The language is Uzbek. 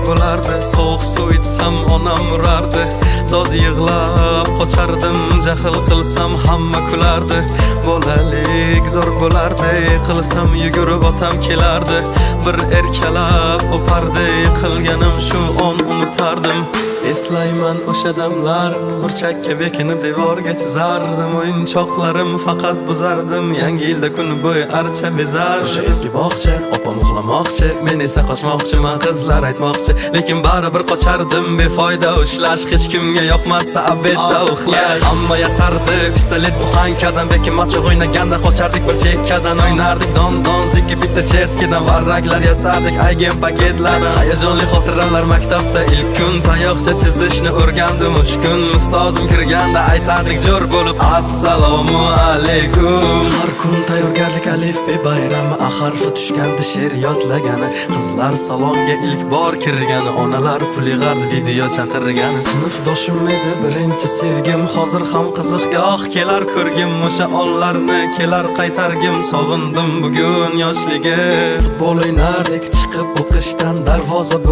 bo'lardi. Sovuq suv ichsam onam urardi. Dod yig'lab qochardim, jahl qilsam hamma kulardi. Bolalik zo'r bo'lardi, qilsam yugurib otam kelardi. Bir erkalab o'pardi, qilganim shu on unutardim. Eslayman o'sha damlar, burchakka bekinib devorga chizardim. O'yinchoqlarim faqat buzardim, yangi yilda kun bo'yi archa bezardim. O'sha eski bog'cha, opam uxlamoqchi, men esa qochmoqchiman, qizlar aytmoqchi. Lekin baribir qochardim, befoyda ushlash, hech kimga yoqmasdi abedda uxlash. Hamma yasardi, pistolet buxankadan, bekin machoq o'ynaganda qochardik, bir chekkadan o'ynardik. Don zikki bitta chertkidan varraklar yasardik, aygen paketlardan. Hayajonli xotiralar maktabda ilk kun, tayoqcha chizishni o'rgandim 3 kun. Ustozim kirganda aytardik jo'r bo'lib assalomu alaykum. Har kun tayyorgarlik alifbe bayrami, harfi tushganda she'r yodlagani, qizlar salonga ilk bor kirgani, onalar pul yig'ardi, video chaqirgani. Sinfdoshim edi birinchi sevgim, hozir ham qiziqgoh kelar ko'rgim. O'sha onlarni kelar qaytargim, sog'indim bugun yoshligim. Futbol o'ynardik chiqib o'qishdan, darvoza